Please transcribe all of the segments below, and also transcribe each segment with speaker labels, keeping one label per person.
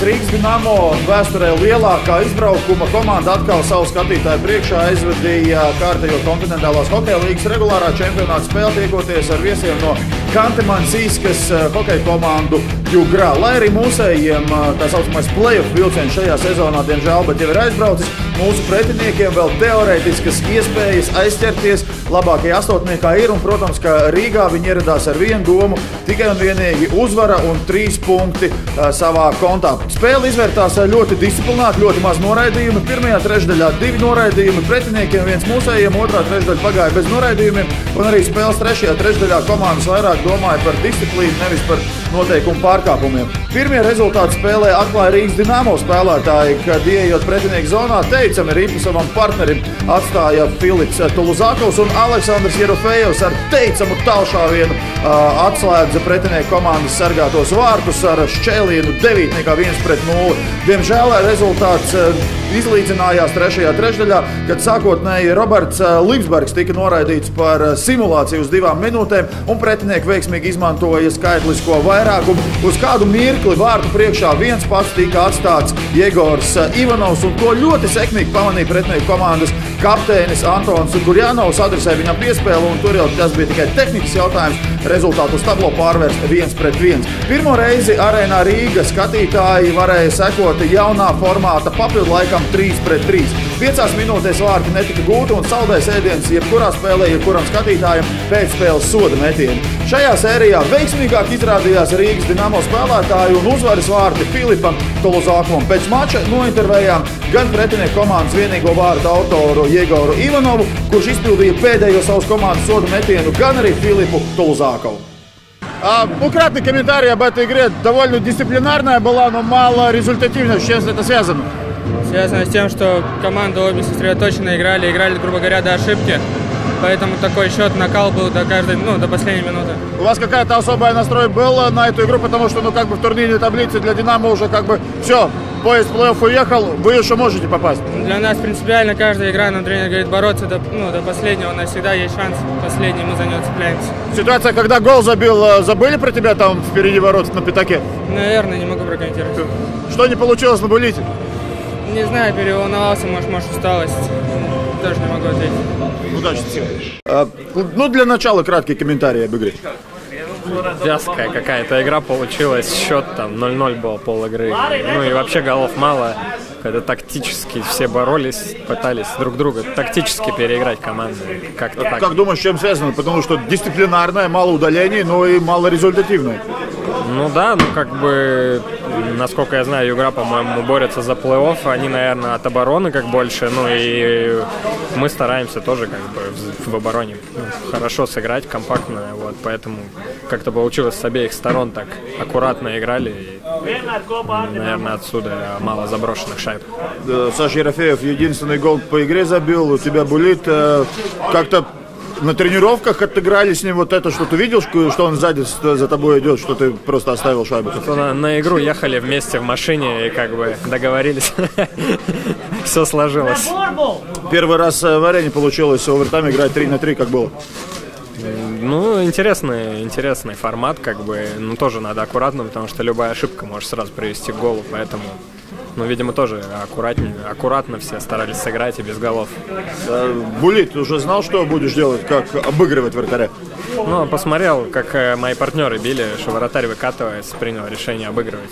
Speaker 1: Rīgas Dinamo vēsturē lielākā izbraukuma komanda atkal savu skatītāju priekšā aizvadīja kārtējo kontinentālās hokeja līgas regulārā čempionāta spēli, tiekoties ar viesiem no Kanti-Mansīskas hokeja komandu Jugrā. Lai arī mūsējiem tā saucamais play-off vilciens šajā sezonā, diemžēl, bet jau ir aizbraucis, mūsu pretiniekiem vēl teorētiskas iespējas aizķerties labākajā astotniekā ir, un, protams, ka Rīgā viņi ieradās ar vienu domu, tikai un vienīgi uzvara un 3 punkti savā kontā. Spēle izvērtās ļoti disciplinēti, ļoti maz noraidījumi. Pirmajā trešdaļā 2 noraidījumi pretiniekiem, 1 mūsējiem, otrā trešdaļa pagāja bez noraidījumiem, un arī spēles trešajā trešdaļā komandas vairāk domāja par disciplīnu, nevis par noteikumu pārkāpumiem. Pirmie rezultāti spēlē atklāja Rīgas Dinamo spēlētāji, kad ieejot pretinieku zonā, teicami ripu savam partnerim atstāja Filips Tuluzākovs, un Aleksandrs Jerofejevs ar teicamu tālšāvienu atslēdza pretinieku komandas sargātos vārtus ar šķēlienu 9-1-0. Diemžēl rezultāts izlīdzinājās trešajā trešdaļā, kad sākotnēji Roberts Lipsbergs tika noraidīts par simulāciju uz 2 minūtēm, un pretinieki veiksmīgi izmantoja skaitlisko vairākumu. Uz kādu mirkli vārtu priekšā viens pats tika atstāts Jegors Ivanovs, un to ļoti sekmīgi pamanīja pretinieku komandas kapteinis Antons Gurjanovs, adresēja viņam piespēli, un tur jau tas bija tikai tehnikas jautājums. Rezultātu uz tablo pārvērst 1-1. Pirmo reizi arēnā Rīga skatītāji varēja sekot jaunā formāta papildu laikam 3-3. 5 minūtēs vārti netika gūti, un saldējs ēdiens jebkurā spēlē, jebkuram skatītājam pēcspēles soda metieni. Šajā sērijā veiksmīgāk izrādījās Rīgas Dinamo spēlētāji un uzvaras vārti Filipam Tuluzākovam. Pēc mača nointervējām gan pretinieku komandas vienīgo vārtu autoru Jegoru Ivanovu, kurš izpildīja pēdējo savas komandas soda metienu, gan arī Filipu Tuluzākovu. Краткий комментарий об этой игре. Довольно дисциплинарная была, но мало результативная. С чем это связано?
Speaker 2: Связано с тем, что команды обе сосредоточенно играли, грубо говоря, до ошибки. Поэтому такой счет, накал был до последней минуты.
Speaker 1: У вас какая-то особая настрой была на эту игру, потому что, в турнирной таблице для Динамо уже все, поезд плей-офф уехал, вы еще можете попасть.
Speaker 2: Для нас принципиально каждая игра, нам тренер говорит, бороться до последнего, у нас всегда есть шанс, последний мы за него цепляемся.
Speaker 1: Ситуация, когда гол забил, забыли про тебя там впереди ворот на пятаке?
Speaker 2: Наверное, не могу прокомментировать.
Speaker 1: Что не получилось на булите?
Speaker 2: Не знаю, переволновался, может усталость, тоже не могу ответить.
Speaker 1: Удачи. Для начала краткий комментарий об игре.
Speaker 3: Вязкая какая-то игра получилась, счет там 0-0 был пол игры. Ну и вообще голов мало. Когда тактически все боролись, пытались друг друга тактически переиграть команды. Как-то так.
Speaker 1: Как думаешь, с чем связано? Потому что дисциплинарная, мало удалений, но и мало результативная.
Speaker 3: Ну да, насколько я знаю, Югра, по-моему, борется за плей-офф. Они, наверное, от обороны больше. Ну и мы стараемся тоже в обороне хорошо сыграть, компактно. Вот, поэтому как-то получилось с обеих сторон так аккуратно играли. И, наверное, отсюда мало заброшенных шайб.
Speaker 1: Саша Ерофеев единственный гол по игре забил. У тебя булит. Как-то на тренировках отыграли с ним вот это, что ты видел, что он сзади за тобой идет, что ты просто оставил шайбу?
Speaker 3: На игру ехали вместе в машине и договорились. Все сложилось.
Speaker 1: Первый раз в арене получилось в овертайме играть 3-3, как было?
Speaker 3: Интересный формат, но тоже надо аккуратно, потому что любая ошибка может сразу привести к голу, поэтому, видимо, тоже аккуратно все старались сыграть и без голов.
Speaker 1: Булит, ты уже знал, что будешь делать, как обыгрывать вратаря?
Speaker 3: Посмотрел, как мои партнеры били, что вратарь выкатывается, принял решение обыгрывать.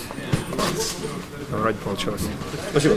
Speaker 3: Вроде получилось.
Speaker 1: Спасибо.